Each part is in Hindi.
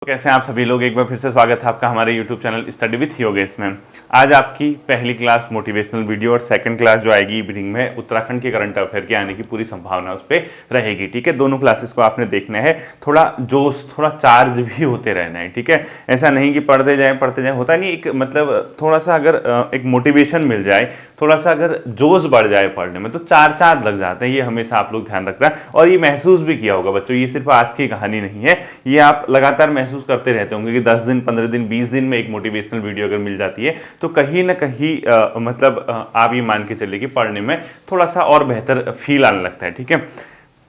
कैसे हैं आप सभी लोग। एक बार फिर से स्वागत है आपका हमारे YouTube channel study with Yogesh में। आज आपकी पहली क्लास मोटिवेशनल वीडियो और सेकंड क्लास जो आएगी इवनिंग में उत्तराखंड के करंट अफेयर के आने की पूरी संभावना उस पर रहेगी। ठीक है, दोनों क्लासेस को आपने देखना है, थोड़ा जोश थोड़ा चार्ज भी होते रहना है। ठीक है, ऐसा नहीं कि पढ़ते जाएं होता नहीं, एक मतलब थोड़ा सा अगर एक मोटिवेशन मिल जाए, थोड़ा सा अगर जोश बढ़ जाए पढ़ने में तो चार लग जाते हैं। ये हमेशा आप लोग ध्यान रखना। और ये महसूस भी किया होगा बच्चों, ये सिर्फ आज की कहानी नहीं है, ये आप लगातार महसूस करते रहते होंगे कि 10 दिन 15 दिन 20 दिन में एक मोटिवेशनल वीडियो अगर मिल जाती है तो कहीं ना कहीं आप ये मान के चलिए कि पढ़ने में थोड़ा सा और बेहतर फील आने लगता है। ठीक है,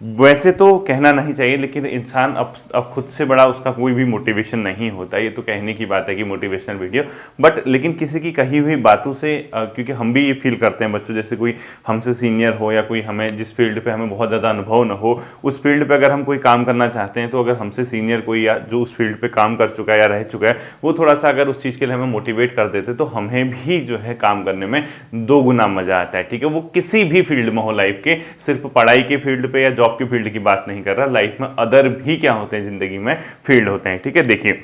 वैसे तो कहना नहीं चाहिए, लेकिन इंसान अब खुद से बड़ा उसका कोई भी मोटिवेशन नहीं होता। ये तो कहने की बात है कि मोटिवेशनल वीडियो, बट लेकिन किसी की कही हुई बातों से क्योंकि हम भी ये फील करते हैं बच्चों, जैसे कोई हमसे सीनियर हो या कोई हमें जिस फील्ड पे हमें बहुत ज़्यादा अनुभव न हो, उस फील्ड पे अगर हम कोई काम करना चाहते हैं तो अगर हमसे सीनियर कोई या जो उस फील्ड पे काम कर चुका है या रह चुका है वो थोड़ा सा अगर उस चीज़ के लिए हमें मोटिवेट कर देते तो हमें भी जो है काम करने में 2 गुना मज़ा आता है। ठीक है, वो किसी भी फील्ड में हो लाइफ के, सिर्फ पढ़ाई के फील्ड पे या जॉब की फील्ड की बात नहीं कर रहा, लाइफ में अदर भी क्या होते हैं जिंदगी में फील्ड होते हैं। ठीक है, देखिए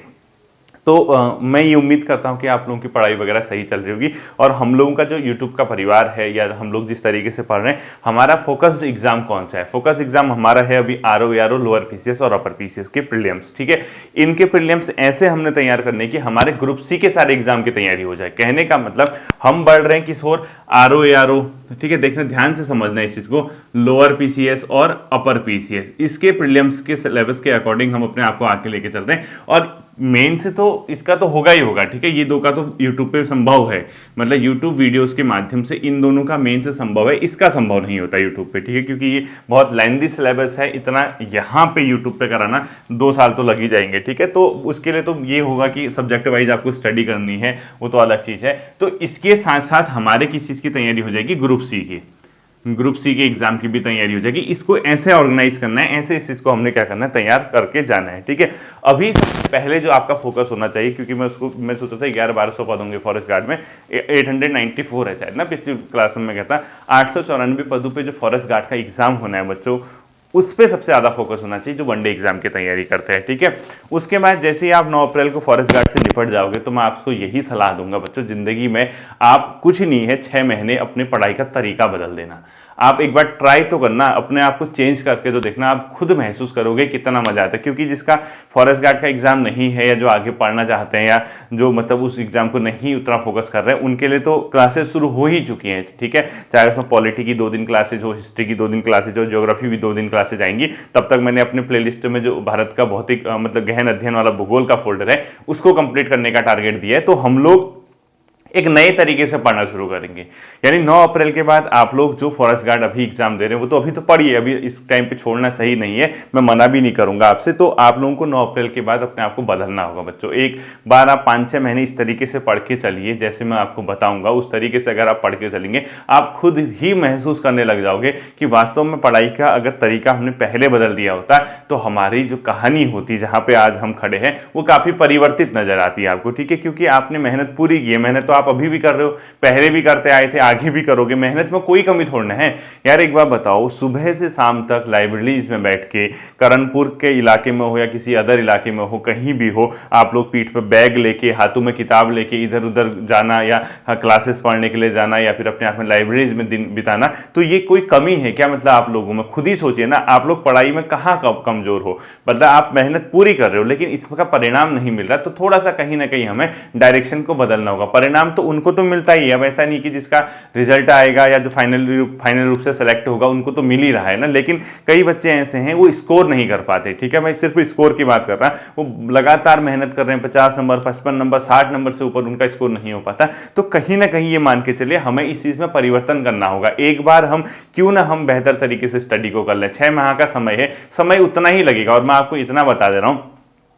तो मैं ये उम्मीद करता हूँ कि आप लोगों की पढ़ाई वगैरह सही चल रही होगी। और हम लोगों का जो यूट्यूब का परिवार है या हम लोग जिस तरीके से पढ़ रहे हैं, हमारा फोकस एग्जाम कौन सा है? फोकस एग्जाम हमारा है अभी आरओ लोअर पीसीएस और अपर पीसीएस के प्रीलिम्स। ठीक है, इनके प्रीलिम्स ऐसे हमने तैयार करने की हमारे ग्रुप सी के सारे एग्जाम की तैयारी हो जाए। कहने का मतलब हम बढ़ रहे हैं किस ओर? आरओ। ठीक है, देखना ध्यान से समझना इस चीज को, लोअर पीसीएस और अपर पीसीएस, इसके प्रीलिम्स के सिलेबस के अकॉर्डिंग हम अपने आप को आगे लेके चल रहे हैं। और मेन से तो इसका तो होगा ही होगा। ठीक है, ये 2 का तो यूट्यूब पे संभव है, मतलब यूट्यूब वीडियोस के माध्यम से इन दोनों का मेन से संभव है, इसका संभव नहीं होता यूट्यूब पे। ठीक है, क्योंकि ये बहुत लेंथी सिलेबस है, इतना यहाँ पे यूट्यूब पे कराना 2 साल तो लग ही जाएंगे। ठीक है, तो उसके लिए तो ये होगा कि सब्जेक्ट वाइज आपको स्टडी करनी है, वो तो अलग चीज़ है। तो इसके साथ साथ हमारे किस चीज़ की तैयारी हो जाएगी? ग्रुप सी के एग्जाम की भी तैयारी हो जाएगी। इसको ऐसे ऑर्गेनाइज करना है, ऐसे इस चीज को हमने क्या करना है? तैयार करके जाना है। ठीक है, अभी सबसे पहले जो आपका फोकस होना चाहिए, क्योंकि मैं सोचा था 1100-1200 पद होंगे फॉरेस्ट गार्ड में, 894 है शायद ना, पिछली क्लास में मैं कहता 894 पदों पे जो फॉरेस्ट गार्ड का एग्जाम होना है बच्चों, उस पर सबसे ज़्यादा फोकस होना चाहिए जो वनडे एग्जाम की तैयारी करते हैं। ठीक है, उसके बाद जैसे ही आप 9 अप्रैल को फॉरेस्ट गार्ड से निपट जाओगे तो मैं आपको यही सलाह दूंगा बच्चों, जिंदगी में आप कुछ नहीं है 6 महीने अपने पढ़ाई का तरीका बदल देना। आप एक बार ट्राई तो करना, अपने आप को चेंज करके तो देखना, आप खुद महसूस करोगे कितना मजा आता है। क्योंकि जिसका फॉरेस्ट गार्ड का एग्जाम नहीं है या जो आगे पढ़ना चाहते हैं या जो मतलब उस एग्जाम को नहीं उतना फोकस कर रहे हैं, उनके लिए तो क्लासेस शुरू हो ही चुकी हैं। ठीक है, चाहे उसमें पॉलिटी की 2 दिन क्लासेज हो, हिस्ट्री की 2 दिन क्लासेज हो, ज्योग्राफी भी 2 दिन क्लासेज आएंगी। तब तक मैंने अपने प्लेलिस्ट में जो भारत का भौतिक मतलब गहन अध्ययन वाला भूगोल का फोल्डर है उसको कंप्लीट करने का टारगेट दिया है। तो हम लोग एक नए तरीके से पढ़ना शुरू करेंगे। यानी 9 अप्रैल के बाद आप लोग जो फॉरेस्ट गार्ड अभी एग्जाम दे रहे हैं वो तो अभी तो पढ़िए, अभी इस टाइम पे छोड़ना सही नहीं है, मैं मना भी नहीं करूंगा आपसे। तो आप लोगों को 9 अप्रैल के बाद अपने आप को बदलना होगा बच्चों। एक बार आप 5-6 महीने इस तरीके से पढ़ के चलिए, जैसे मैं आपको बताऊंगा उस तरीके से अगर आप पढ़ के चलेंगे, आप खुद ही महसूस करने लग जाओगे कि वास्तव में पढ़ाई का अगर तरीका हमने पहले बदल दिया होता तो हमारी जो कहानी होती जहां पे आज हम खड़े हैं वो काफी परिवर्तित नजर आती है आपको। ठीक है, क्योंकि आपने मेहनत पूरी की है, मेहनत तो आप अभी भी कर रहे हो, पहले भी करते आए थे, आगे भी करोगे, मेहनत में कोई कमी थोड़ना है यार। एक बार बताओ, सुबह से शाम तक लाइब्रेरीज में बैठ के, कानपुर के इलाके में हो या किसी अदर इलाके में हो, कहीं भी हो, आप लोग पीठ पर बैग लेके, हाथों में किताब लेके इधर उधर जाना या क्लासेस पढ़ने के लिए जाना या फिर अपने आप में लाइब्रेरीज में दिन बिताना, तो ये कोई कमी है क्या? मतलब आप लोगों में खुद ही सोचिए ना, आप लोग पढ़ाई में कहाँ कमजोर हो? मतलब आप मेहनत पूरी कर रहे हो लेकिन इसका परिणाम नहीं मिल रहा, तो थोड़ा सा कहीं ना कहीं हमें डायरेक्शन को बदलना होगा। परिणाम तो उनको तो मिलता ही है, अब ऐसा नहीं कि जिसका रिजल्ट आएगा या जो फाइनल रूप से सेलेक्ट होगा उनको तो मिल ही रहा है ना, लेकिन कई बच्चे ऐसे हैं वो स्कोर नहीं कर पाते। ठीक है, मैं सिर्फ स्कोर की बात कर रहा, वो लगातार मेहनत कर रहे हैं, 50 नंबर 55 नंबर 60 नंबर से ऊपर उनका स्कोर नहीं हो पाता। तो कहीं ना कहीं ये मान के चलिए हमें इस चीज में परिवर्तन करना होगा। एक बार हम क्यों ना हम बेहतर तरीके से स्टडी को कर लें। 6 माह का समय है, समय उतना ही लगेगा। और मैं आपको इतना बता दे रहा हूं,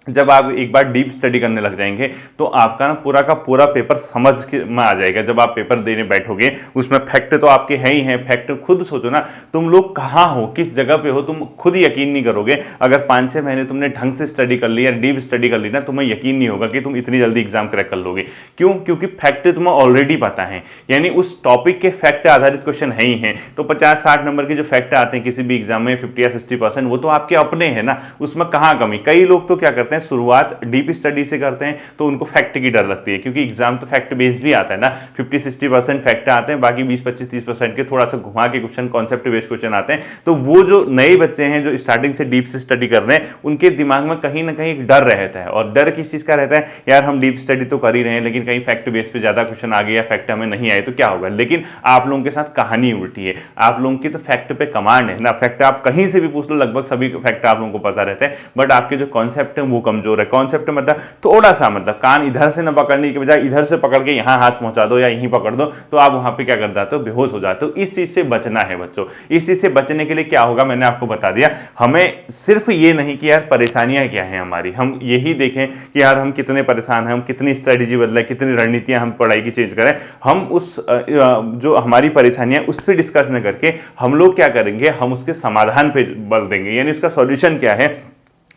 जब आप एक बार डीप स्टडी करने लग जाएंगे तो आपका ना पूरा का पूरा पेपर समझ के में आ जाएगा। जब आप पेपर देने बैठोगे उसमें फैक्ट तो आपके हैं ही हैं, फैक्ट खुद सोचो ना, तुम लोग कहाँ हो, किस जगह पे हो, तुम खुद यकीन नहीं करोगे। अगर 5-6 महीने तुमने ढंग से स्टडी कर ली या डीप स्टडी कर ली ना, तुम्हें यकीन नहीं होगा कि तुम इतनी जल्दी एग्जाम क्रैक कर लोगे। क्यों? क्योंकि फैक्ट तुम्हें ऑलरेडी पता है, यानी उस टॉपिक के फैक्ट आधारित क्वेश्चन है ही हैं। तो 50-60 नंबर के जो फैक्ट आते हैं किसी भी एग्जाम में 50 या 60%, वो तो आपके अपने हैं ना, उसमें कहाँ कमी। कई लोग तो क्या करते हैं, शुरुआत डीप स्टडी से करते हैं तो उनको फैक्ट की डर लगती है, क्योंकि एग्जाम तो फैक्ट बेस्ड भी आता है ना, 50-60% फैक्ट आते हैं, बाकी 20-25-30% के थोड़ा सा घुमा के क्वेश्चन, कॉन्सेप्ट बेस्ड क्वेश्चन आते हैं। तो वो जो नए बच्चे हैं जो स्टार्टिंग से डीप से स्टडी कर रहे हैं, उनके दिमाग में कहीं ना कहीं एक डर रहता है। और डर किस चीज का रहता है, यार हम डीप स्टडी तो कर ही रहे हैं, लेकिन कहीं फैक्ट बेस पे ज्यादा क्वेश्चन आ गया या फैक्ट हमें नहीं आए तो क्या होगा। लेकिन आप लोगों के साथ कहानी उल्टी है, आप लोगों की तो फैक्ट पे कमांड है ना, फैक्ट आप कहीं से भी पूछ लो, लगभग सभी फैक्ट आप लोगों को पता रहते हैं, बट आपके जो कॉन्सेप्ट है वो कमजोर है। कॉन्सेप्ट मतलब थोड़ा सा, मतलब कान इधर से न पकड़ने के बजाय इधर से पकड़ के यहाँ हाथ पहुंचा दो या यहीं पकड़ दो, तो आप वहां पे क्या कर जाते हो, बेहोश हो जाते हो। इस चीज से बचना है बच्चों। इस चीज से बचने के लिए क्या होगा, मैंने आपको बता दिया। हमें सिर्फ ये नहीं कि यार परेशानियां क्या हैं हमारी, हम यही देखें कि यार हम कितने परेशान हैं, हम कितनी स्ट्रेटेजी बदलें, कितनी रणनीतियां हम पढ़ाई की चेंज करें। हम उस जो हमारी परेशानियां उस पर डिस्कस न करके हम लोग क्या करेंगे, हम उसके समाधान पे बल देंगे, यानी उसका सॉल्यूशन क्या है।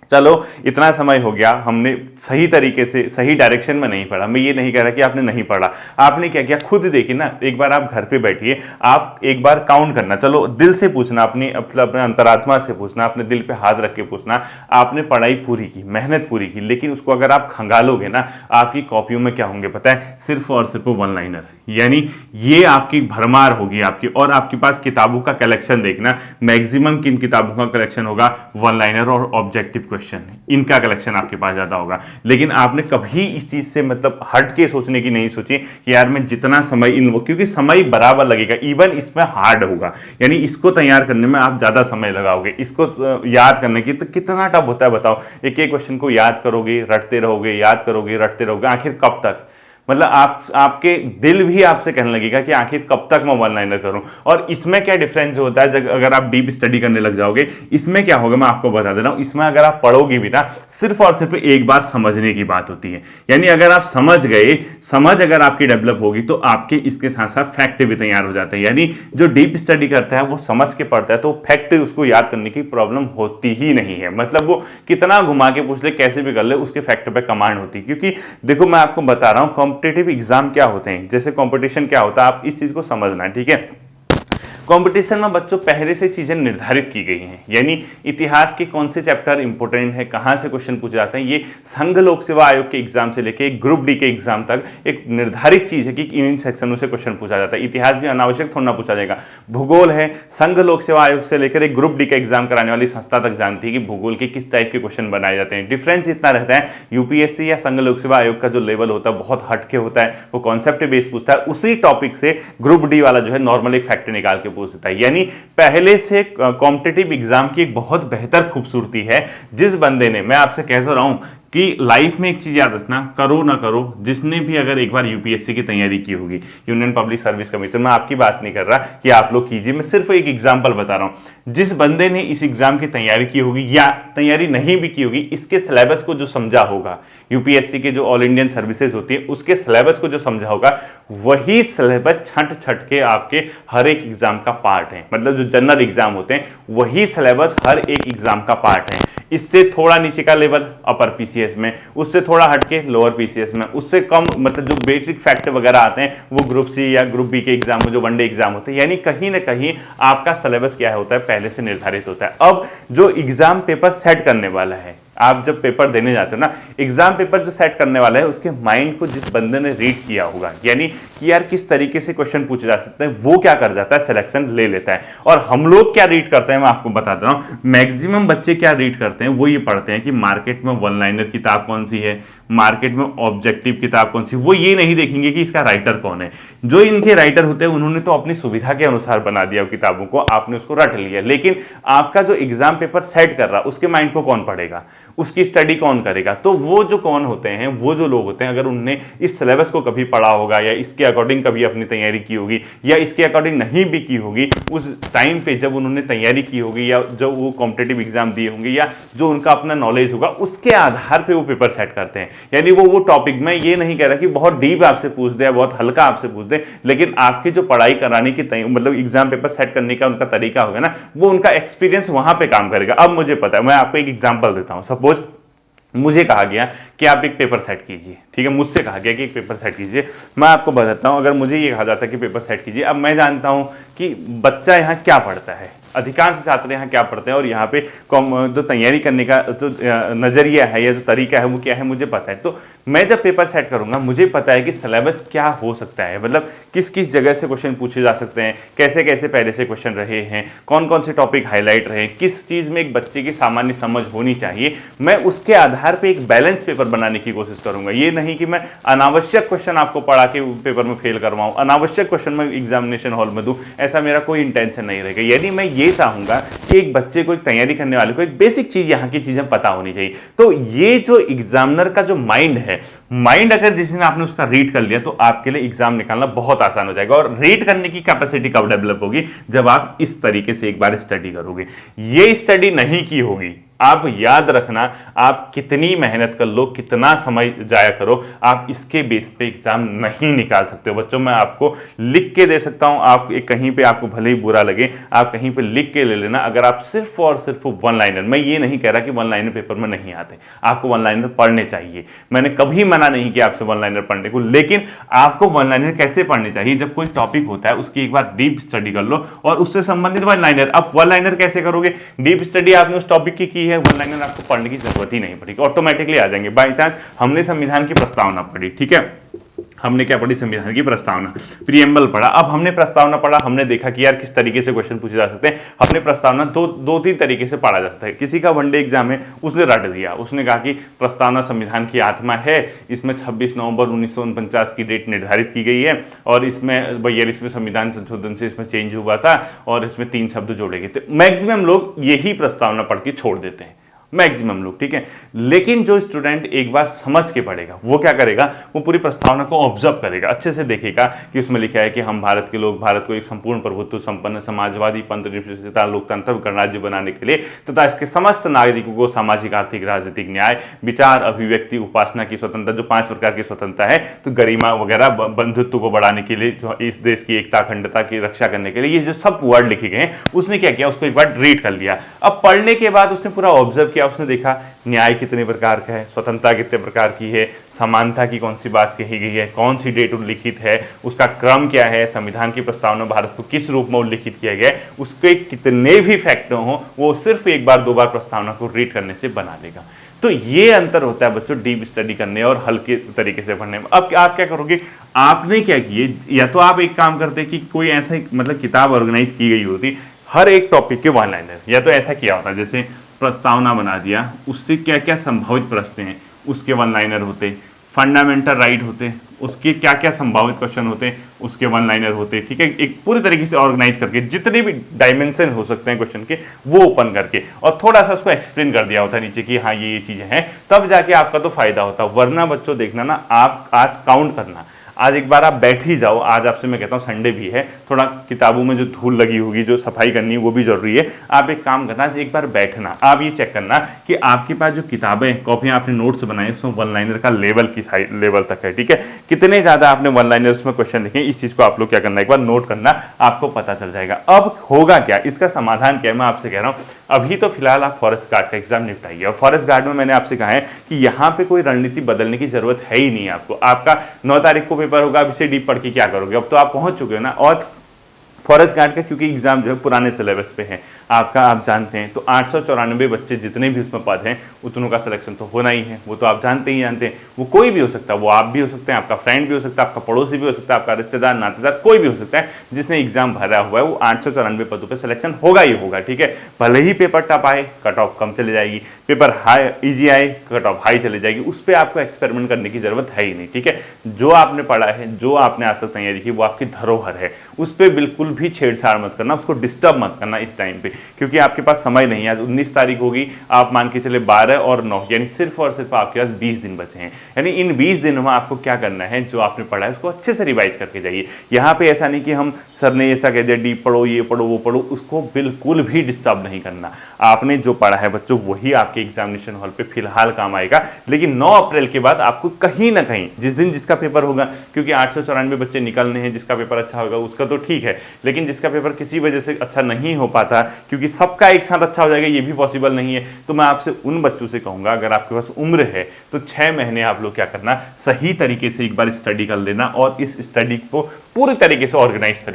चलो इतना समय हो गया, हमने सही तरीके से सही डायरेक्शन में नहीं पढ़ा। मैं ये नहीं कह रहा कि आपने नहीं पढ़ा, आपने क्या किया खुद देखिए ना। एक बार आप घर पे बैठिए, आप एक बार काउंट करना, चलो दिल से पूछना, अपनी अपने अंतरात्मा से पूछना, अपने दिल पे हाथ रख के पूछना, आपने पढ़ाई पूरी की, मेहनत पूरी की, लेकिन उसको अगर आप खंगालोगे ना, आपकी कॉपियों में क्या होंगे पता है, सिर्फ और सिर्फ वन लाइनर। यानी ये आपकी भरमार होगी आपकी। और आपके पास किताबों का कलेक्शन देखना, मैक्सिमम किन किताबों का कलेक्शन होगा, वन लाइनर और ऑब्जेक्टिव क्वेश्चन, इनका कलेक्शन आपके पास ज्यादा होगा। लेकिन आपने कभी इस चीज से मतलब हट के सोचने की नहीं सोची कि यार मैं जितना समय क्योंकि समय बराबर लगेगा, इवन इसमें हार्ड होगा, यानी इसको तैयार करने में आप ज्यादा समय लगाओगे, इसको याद करने की तो कितना टफ होता है बताओ। एक एक क्वेश्चन को याद करोगे, रटते रहोगे, याद करोगे, रटते रहोगे, आखिर कब तक, मतलब आपके दिल भी आपसे कहने लगेगा कि आखिर कब तक मैं वन लाइनर करूं। और इसमें क्या डिफरेंस होता है, अगर आप डीप स्टडी करने लग जाओगे, इसमें क्या होगा मैं आपको बता दे रहा हूं। इसमें अगर आप पढ़ोगे भी ना, सिर्फ और सिर्फ एक बार समझने की बात होती है। यानी अगर आप समझ गए, समझ अगर आपकी डेवलप होगी तो आपके इसके साथ साथ फैक्ट भी तैयार हो जाते हैं। यानी जो डीप स्टडी करता है वो समझ के पढ़ता है, तो फैक्ट उसको याद करने की प्रॉब्लम होती ही नहीं है। मतलब वो कितना घुमा के पूछ ले, कैसे भी कर ले, उसके फैक्ट पे कमांड होती है। क्योंकि देखो मैं आपको बता रहा हूं कॉम्पिटिटिव एग्जाम क्या होते हैं, जैसे कंपटीशन क्या होता है, आप इस चीज को समझना है, ठीक है। कंपटीशन में बच्चों पहले से चीजें निर्धारित की गई हैं, यानी इतिहास के कौन से चैप्टर इंपॉर्टेंट है, कहां से क्वेश्चन पूछे जाते हैं, ये संघ लोक सेवा आयोग के एग्जाम से लेके ग्रुप डी के एग्जाम तक एक निर्धारित चीज है कि इन सेक्शनों से क्वेश्चन पूछा जाता है। इतिहास भी अनावश्यक थोड़ा ना पूछा जाएगा। भूगोल है, संघ लोक सेवा आयोग से लेकर एक ग्रुप डी का एग्जाम कराने वाली संस्था तक जानती है कि भूगोल के किस टाइप के क्वेश्चन बनाए जाते हैं। डिफरेंस इतना रहता है, यूपीएससी या संघ लोक सेवा आयोग का जो लेवल होता है बहुत हटके होता है, वो कॉन्सेप्ट बेस्ड पूछता है, उसी टॉपिक से ग्रुप डी वाला जो है नॉर्मल एक फैक्ट निकाल के पूछता है। यानी पहले से कॉम्पिटिटिव एग्जाम की एक बहुत बेहतर खूबसूरती है। जिस बंदे ने, मैं आपसे कह तो रहा हूं कि लाइफ में एक चीज याद रखना, करो ना करो, जिसने भी अगर एक बार यूपीएससी की तैयारी की होगी, यूनियन पब्लिक सर्विस कमीशन, मैं आपकी बात नहीं कर रहा कि आप लोग कीजिए, मैं सिर्फ एक एग्जांपल बता रहा हूं। जिस बंदे ने इस एग्जाम की तैयारी की होगी या तैयारी नहीं भी की होगी, इसके सिलेबस को जो समझा होगा, यूपीएससी के जो ऑल इंडियन सर्विसेज होती है उसके सिलेबस को जो समझा होगा, वही सिलेबस छट छट के आपके हर एक एग्जाम का पार्ट है। मतलब जो जनरल एग्जाम होते हैं वही सिलेबस हर एक एग्जाम का पार्ट है। इससे थोड़ा नीचे का लेवल अपर पीसीएस में, उससे थोड़ा हटके लोअर पीसीएस में, उससे कम मतलब जो बेसिक फैक्ट वगैरह आते हैं वो ग्रुप सी या ग्रुप बी के एग्जाम में, जो वनडे एग्जाम होते हैं। यानी कहीं ना कहीं आपका सिलेबस क्या होता है, पहले से निर्धारित होता है। अब जो एग्जाम पेपर सेट करने वाला है, आप जब पेपर देने जाते हो ना, एग्जाम पेपर जो सेट करने वाला है उसके माइंड को जिस बंदे ने रीड किया होगा, यानी कि यार किस तरीके से क्वेश्चन पूछे जा सकते हैं, वो क्या कर जाता है, सिलेक्शन ले लेता है। और हम लोग क्या रीड करते हैं मैं आपको बता दे रहा हूं, मैक्सिमम बच्चे क्या रीड करते हैं, वो ये पढ़ते हैं कि मार्केट में वन लाइनर किताब कौन सी है, मार्केट में ऑब्जेक्टिव किताब कौन सी। वो ये नहीं देखेंगे कि इसका राइटर कौन है। जो इनके राइटर होते हैं उन्होंने तो अपनी सुविधा के अनुसार बना दिया किताबों को, आपने उसको रट लिया। लेकिन आपका जो एग्जाम पेपर सेट कर रहा, उसके माइंड को कौन पढ़ेगा, उसकी स्टडी कौन करेगा। तो वो जो कौन होते हैं, वो जो लोग होते हैं, अगर उनने इस सिलेबस को कभी पढ़ा होगा या इसके अकॉर्डिंग कभी अपनी तैयारी की होगी या इसके अकॉर्डिंग नहीं भी की होगी, उस टाइम पे जब उन्होंने तैयारी की होगी या जो वो कॉम्पिटिटिव एग्जाम दिए होंगे या जो उनका अपना नॉलेज होगा, उसके आधार पर वो पेपर सेट करते हैं। यानी वो टॉपिक, मैं ये नहीं कह रहा कि बहुत डीप आपसे पूछ दे, बहुत हल्का आपसे पूछ दे, लेकिन आपकी जो पढ़ाई कराने की मतलब एग्जाम पेपर सेट करने का उनका तरीका होगा ना, वो उनका एक्सपीरियंस वहां पे काम करेगा। अब मुझे पता है, मैं आपको एक एग्जांपल देता हूं। सपोज मुझे कहा गया कि आप एक पेपर सेट कीजिए, ठीक है, मुझसे कहा गया कि एक पेपर सेट कीजिए। मैं आपको बताता हूं, अगर मुझे ये कहा जाता है कि पेपर सेट कीजिए, अब मैं जानता हूं कि बच्चा यहां क्या पढ़ता है, अधिकांश छात्र यहाँ क्या पढ़ते हैं और यहाँ पे जो तैयारी करने का जो नजरिया है या जो तरीका है वो क्या है मुझे पता है। तो मैं जब पेपर सेट करूंगा मुझे पता है कि सिलेबस क्या हो सकता है, मतलब किस किस जगह से क्वेश्चन पूछे जा सकते हैं, कैसे कैसे पहले से क्वेश्चन रहे हैं, कौन कौन से टॉपिक हाईलाइट रहे, किस चीज में एक बच्चे की सामान्य समझ होनी चाहिए। मैं उसके आधार पे एक बैलेंस पेपर बनाने की कोशिश करूंगा। ये नहीं कि मैं अनावश्यक क्वेश्चन आपको पढ़ा के पेपर में फेल करवाऊं, अनावश्यक क्वेश्चन मैं एग्जामिनेशन हॉल में दूं, ऐसा मेरा कोई इंटेंशन नहीं रहेगा। यदि मैं ये चाहूंगा कि एक बच्चे को, एक तैयारी करने वाले को एक बेसिक चीज, यहाँ की चीजें पता होनी चाहिए, तो ये जो एग्जामिनर का जो माइंड है, माइंड अगर जिस दिन आपने उसका रीड कर लिया तो आपके लिए एग्जाम निकालना बहुत आसान हो जाएगा। और रीड करने की कैपेसिटी कब डेवलप होगी? जब आप इस तरीके से एक बार स्टडी करोगे। ये स्टडी नहीं की होगी, आप याद रखना, आप कितनी मेहनत कर लो, कितना समय जाया करो, आप इसके बेस पे एग्जाम नहीं निकाल सकते हो। बच्चों, मैं आपको लिख के दे सकता हूं, आप कहीं पे आपको भले ही बुरा लगे, आप कहीं पे लिख के ले लेना। अगर आप सिर्फ और सिर्फ वन लाइनर, मैं ये नहीं कह रहा कि वन लाइनर पेपर में नहीं आते, आपको वन लाइनर पढ़ने चाहिए, मैंने कभी मना नहीं किया आपसे वन लाइनर पढ़ने को, लेकिन आपको वन लाइनर कैसे पढ़ने चाहिए? जब कोई टॉपिक होता है उसकी एक बार डीप स्टडी कर लो और उससे संबंधित वन लाइनर। अब वन लाइनर कैसे करोगे? डीप स्टडी आपने उस टॉपिक की है, वन लाइनर आपको पढ़ने की जरूरत ही नहीं पड़ेगी, ऑटोमेटिकली आ जाएंगे। बाई चांस हमने संविधान की प्रस्तावना पढ़ी, ठीक है, हमने क्या पढ़ी? संविधान की प्रस्तावना, प्रियम्बल पढ़ा। अब हमने प्रस्तावना पढ़ा, हमने देखा कि यार किस तरीके से क्वेश्चन पूछे जा सकते हैं। हमने प्रस्तावना दो तीन तरीके से पढ़ा जा सकता है। किसी का वनडे एग्जाम है, उसने रट दिया, उसने कहा कि प्रस्तावना संविधान की आत्मा है, इसमें 26 नवंबर 1949 की डेट निर्धारित की गई है और इसमें 42वें संविधान संशोधन से इसमें चेंज हुआ था और इसमें 3 शब्द जोड़े गए थे। मैक्सिमम लोग यही प्रस्तावना पढ़ के छोड़ देते हैं, मैक्सिमम लोग, ठीक है। लेकिन जो स्टूडेंट एक बार समझ के पढ़ेगा वो क्या करेगा? वो पूरी प्रस्तावना को ऑब्जर्व करेगा, अच्छे से देखेगा कि उसमें लिखा है कि हम भारत के लोग भारत को एक संपूर्ण प्रभुत्व संपन्न समाजवादी पंथनिरपेक्षता लोकतंत्र गणराज्य बनाने के लिए तथा इसके समस्त नागरिकों को सामाजिक आर्थिक राजनीतिक न्याय विचार अभिव्यक्ति उपासना की स्वतंत्रता, जो 5 प्रकार की स्वतंत्रता है, तो गरिमा वगैरह बंधुत्व को बढ़ाने के लिए, जो इस देश की एकता अखंडता की रक्षा करने के लिए, ये जो सब वर्ड लिखे गए हैं उसने क्या किया? उसको एक बार रीड कर लिया। अब पढ़ने के बाद उसने पूरा ऑब्जर्व किया, उसने देखा न्याय कितने प्रकार का है, स्वतंत्रता कितने प्रकार की है, समानता की कौन सी बात कही गई है, कौन सी डेट उल्लिखित है, उसका क्रम क्या है, संविधान की प्रस्तावना भारत को किस रूप में उल्लिखित किया गया है, उसके कितने भी फैक्टर हो वो सिर्फ एक बार 2 बार प्रस्तावना को रीड करने से बना लेगा। तो ये अंतर होता है बच्चों डीप स्टडी करने और हल्के तरीके से पढ़ने में। अब आप क्या करोगे? आपने क्या किए, या तो आप एक काम करते कि कोई ऐसा मतलब किताब ऑर्गेनाइज की गई होती हर एक टॉपिक के वन लाइनर, या तो ऐसा किया होता जैसे प्रस्तावना बना दिया, उससे क्या क्या संभावित प्रश्न हैं उसके वन लाइनर होते, फंडामेंटल राइट होते, उसके क्या क्या संभावित क्वेश्चन होते, उसके वन लाइनर होते, ठीक है। एक पूरी तरीके से ऑर्गेनाइज करके जितने भी डायमेंशन हो सकते हैं क्वेश्चन के वो ओपन करके और थोड़ा सा उसको एक्सप्लेन कर दिया होता है नीचे कि हाँ ये चीजें हैं, तब जाके आपका तो फायदा होता। वरना बच्चों देखना ना, आप आज काउंट करना, आज एक बार आप बैठ ही जाओ। आज आपसे मैं कहता हूँ संडे भी है, थोड़ा किताबों में जो धूल लगी होगी, जो सफाई करनी है वो भी जरूरी है। आप एक काम करना, आज एक बार बैठना, आप ये चेक करना कि आपके पास जो किताबें कॉपियां आपने नोट्स बनाए उसमें वन लाइनर का लेवल किस लेवल तक है, ठीक है, कितने ज्यादा आपने वन लाइनर उसमें क्वेश्चन लिखे, इस चीज को आप लोग क्या करना, एक बार नोट करना, आपको पता चल जाएगा। अब होगा क्या, इसका समाधान क्या है, मैं आपसे कह रहा हूँ अभी तो फिलहाल आप फॉरेस्ट गार्ड का एग्जाम निपटाइए। और फॉरेस्ट गार्ड में मैंने आपसे कहा है कि यहाँ पे कोई रणनीति बदलने की जरूरत है ही नहीं आपको। आपका 9 तारीख को पेपर होगा, अब इसे डीप पढ़ के क्या करोगे, अब तो आप पहुंच चुके हो ना। और फॉरेस्ट गार्ड का क्योंकि एग्जाम जो है पुराने सिलेबस पे है आपका, आप जानते हैं, तो 894 बच्चे जितने भी उसमें पद हैं उतनों का सिलेक्शन तो होना ही है, वो तो आप जानते ही जानते हैं। वो कोई भी हो सकता है, वो आप भी हो सकते हैं, आपका फ्रेंड भी हो सकता है, आपका पड़ोसी भी हो सकता है, आपका रिश्तेदार नातेदार कोई भी हो सकता है जिसने एग्जाम भरा हुआ है, वो 894 पदों पर सिलेक्शन होगा ही होगा, ठीक है। भले ही पेपर टफ आए, कट ऑफ कम चली जाएगी, पेपर हाई ईजी आए, कट ऑफ हाई चली जाएगी, उस पर आपको एक्सपेरिमेंट करने की जरूरत है ही नहीं, ठीक है। जो आपने पढ़ा है, जो आपने आज तक तैयारी की, वो आपकी धरोहर है, उस पर बिल्कुल भी छेड़छाड़ मत करना, उसको डिस्टर्ब मत करना इस टाइम पे, क्योंकि आपके पास समय नहीं है। आज 19 तारीख होगी, आप मान के चले 12 और 9 यानी सिर्फ और सिर्फ आपके पास 20 दिन बचे हैं। यानी इन 20 दिनों में आपको क्या करना है, जो आपने पढ़ा है उसको अच्छे से रिवाइज करके जाइए। यहाँ पे ऐसा नहीं कि हम सर ने ऐसा कह दिया डीप पढ़ो, ये पढ़ो, वो पढ़ो, उसको बिल्कुल भी डिस्टर्ब नहीं करना। आपने जो पढ़ा है बच्चों वही आपके एग्जामिनेशन हॉल पे फिलहाल काम आएगा, लेकिन 9 अप्रैल के बाद आपको कहीं ना कहीं जिस दिन जिसका पेपर होगा, क्योंकि 894 बच्चे निकलने हैं, जिसका पेपर अच्छा होगा उसका तो ठीक है, लेकिन जिसका पेपर किसी वजह से अच्छा नहीं हो पाता, क्योंकि सबका एक साथ अच्छा हो जाएगा ये भी पॉसिबल नहीं है, तो मैं आपसे उन बच्चों से कहूँगा अगर आपके पास उम्र है तो 6 महीने आप लोग क्या करना, सही तरीके से एक बार स्टडी कर लेना और इस स्टडी को पूरी तरीके से ऑर्गेनाइज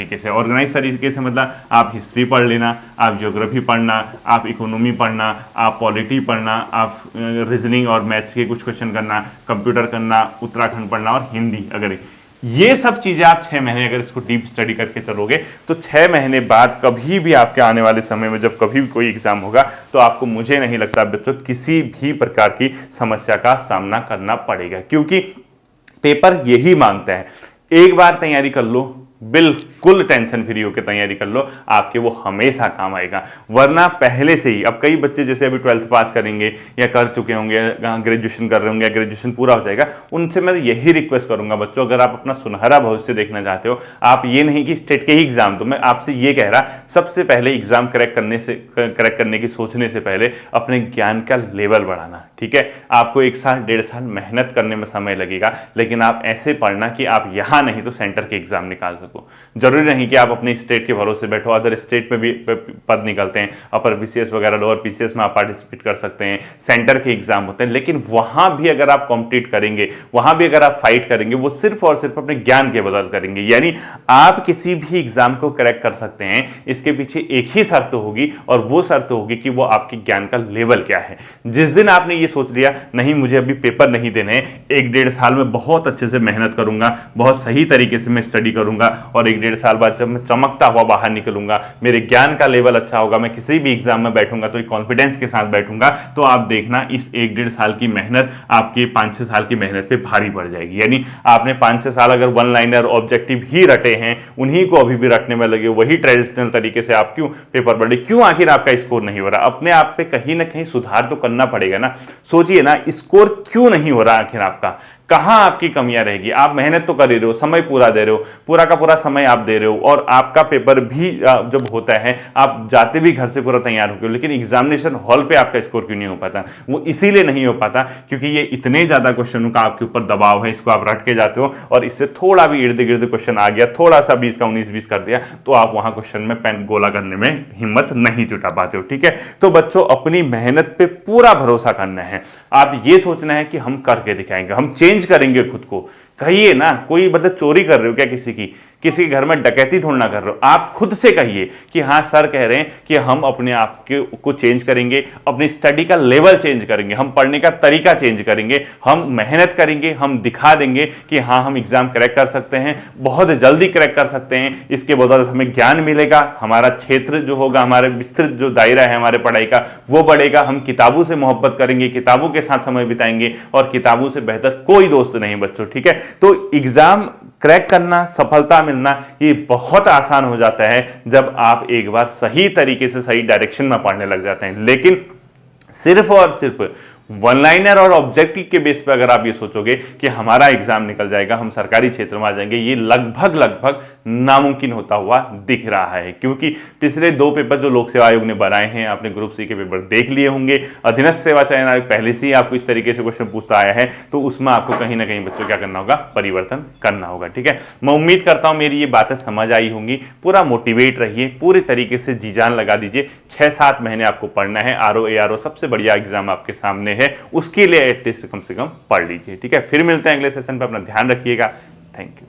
तरीके से मतलब आप हिस्ट्री पढ़ लेना, आप ज्योग्राफी पढ़ना, आप इकोनॉमी पढ़ना, आप पॉलिटी पढ़ना, आप रीजनिंग और मैथ्स के कुछ क्वेश्चन करना, कंप्यूटर करना, उत्तराखंड पढ़ना और हिंदी। अगर ये सब चीजें आप 6 महीने अगर इसको डीप स्टडी करके चलोगे तो 6 महीने बाद कभी भी आपके आने वाले समय में जब कभी भी कोई एग्जाम होगा तो आपको, मुझे नहीं लगता बच्चों, किसी भी प्रकार की समस्या का सामना करना पड़ेगा, क्योंकि पेपर यही मांगता है। एक बार तैयारी कर लो, बिल्कुल टेंशन फ्री होकर तैयारी कर लो, आपके वो हमेशा काम आएगा। वरना पहले से ही, अब कई बच्चे जैसे अभी 12th पास करेंगे या कर चुके होंगे, ग्रेजुएशन कर रहे होंगे, ग्रेजुएशन पूरा हो जाएगा, उनसे मैं यही रिक्वेस्ट करूंगा बच्चों, अगर आप अपना सुनहरा भविष्य देखना चाहते हो, आप ये नहीं कि स्टेट के ही एग्जाम, तो मैं आपसे ये कह रहा, सबसे पहले एग्जाम क्रैक करने की सोचने से पहले अपने ज्ञान का लेवल बढ़ाना। ठीक है, आपको 1 साल 1.5 साल मेहनत करने में समय लगेगा, लेकिन आप ऐसे पढ़ना कि आप यहाँ नहीं तो सेंटर के एग्जाम निकाल सको। जरूरी नहीं कि आप अपने स्टेट के भरोसे बैठो, अदर स्टेट में भी पद निकलते हैं, अपर पीसीएस वगैरह, लोअर पीसीएस में आप पार्टिसिपेट कर सकते हैं, सेंटर के एग्जाम होते हैं, लेकिन वहां भी अगर आप कॉम्पिटिट करेंगे, वहां भी अगर आप फाइट करेंगे, वो सिर्फ और सिर्फ अपने ज्ञान के बदल करेंगे। यानी आप किसी भी एग्जाम को क्रैक कर सकते हैं, इसके पीछे एक ही शर्त होगी, और वो शर्त होगी कि वो आपके ज्ञान का लेवल क्या है। जिस दिन आपने ये सोच लिया नहीं मुझे अभी पेपर नहीं देने, 1-1.5 साल में बहुत अच्छे से मेहनत करूंगा, बहुत सही तरीके से मैं स्टडी करूंगा, और 1-1.5 साल बाद जब मैं चमकता हुआ बाहर निकलूंगा, मेरे ज्ञान का लेवल अच्छा होगा, मैं किसी भी एग्जाम में बैठूंगा तो एक कॉन्फिडेंस के साथ बैठूंगा, तो आप देखना इस 1-1.5 साल की मेहनत आपके 5-6 साल की मेहनत पे भारी पड़ जाएगी। यानी आपने 5-6 साल अगर वन लाइनर ऑब्जेक्टिव ही रटे हैं, उन्हीं को अभी भी रटने में लगे, वही ट्रेडिशनल तरीके से आप क्यों पेपर पढ़े, क्यों आखिर आपका स्कोर नहीं हो रहा? अपने आप पे कहीं ना कहीं सुधार तो करना पड़ेगा ना। सोचिए ना, स्कोर क्यों नहीं हो रहा आखिर आपका, कहां आपकी कमियां रहेगी? आप मेहनत तो कर ही रहे हो, समय पूरा दे रहे हो, पूरा का पूरा समय आप दे रहे हो, और आपका पेपर भी जब होता है आप जाते भी घर से पूरा तैयार होकर, लेकिन एग्जामिनेशन हॉल पे आपका स्कोर क्यों नहीं हो पाता? वो इसीलिए नहीं हो पाता क्योंकि ये इतने ज्यादा क्वेश्चनों का आपके ऊपर दबाव है, इसको आप रट के जाते हो, और इससे थोड़ा भी इर्द गिर्द क्वेश्चन आ गया, थोड़ा सा 20 का 19-20 कर दिया, तो आप वहां क्वेश्चन में पेन गोला करने में हिम्मत नहीं जुटा पाते हो। ठीक है, तो बच्चों अपनी मेहनत पे पूरा भरोसा करना है। आप ये सोचना है कि हम करके दिखाएंगे, हम चेंज करेंगे खुद को। कहिए ना, कोई मतलब चोरी कर रहे हो क्या किसी के घर में डकैती थोड़ा ना कर रहे हो, आप खुद से कहिए कि हाँ सर कह रहे हैं कि हम अपने आप को चेंज करेंगे, अपनी स्टडी का लेवल चेंज करेंगे, हम पढ़ने का तरीका चेंज करेंगे, हम मेहनत करेंगे, हम दिखा देंगे कि हाँ हम एग्जाम क्रैक कर सकते हैं, बहुत जल्दी क्रैक कर सकते हैं, इसके बदौलत हमें ज्ञान मिलेगा, हमारा क्षेत्र जो होगा, हमारे विस्तृत जो दायरा है हमारे पढ़ाई का वो बढ़ेगा, हम किताबों से मोहब्बत करेंगे, किताबों के साथ समय बिताएंगे, और किताबों से बेहतर कोई दोस्त नहीं बच्चों। ठीक है, तो एग्जाम क्रैक करना, सफलता मिलना, ये बहुत आसान हो जाता है जब आप एक बार सही तरीके से सही डायरेक्शन में पढ़ने लग जाते हैं। लेकिन सिर्फ और सिर्फ वन लाइनर और ऑब्जेक्टिव के बेस पे अगर आप ये सोचोगे कि हमारा एग्जाम निकल जाएगा, हम सरकारी क्षेत्र में आ जाएंगे, ये लगभग नामुमकिन होता हुआ दिख रहा है। क्योंकि पिछले 2 पेपर जो लोक सेवा आयोग ने बनाए हैं, आपने ग्रुप सी के पेपर देख लिए होंगे, अधीनस्थ सेवा चयन आयोग पहले से ही आपको इस तरीके से क्वेश्चन पूछता आया है, तो उसमें आपको कहीं ना कहीं बच्चों क्या करना होगा, परिवर्तन करना होगा। ठीक है, मैं उम्मीद करता हूं मेरी ये बातें समझ आई होंगी। पूरा मोटिवेट रहिए, पूरे तरीके से जी जान लगा दीजिए। 6-7 महीने आपको पढ़ना है, आरओ एआरओ सबसे बढ़िया एग्जाम आपके सामने है, उसके लिए एटलीस्ट कम से कम पढ़ लीजिए। ठीक है, फिर मिलते हैं अगले सेशन पे, अपना ध्यान रखिएगा। Thank you.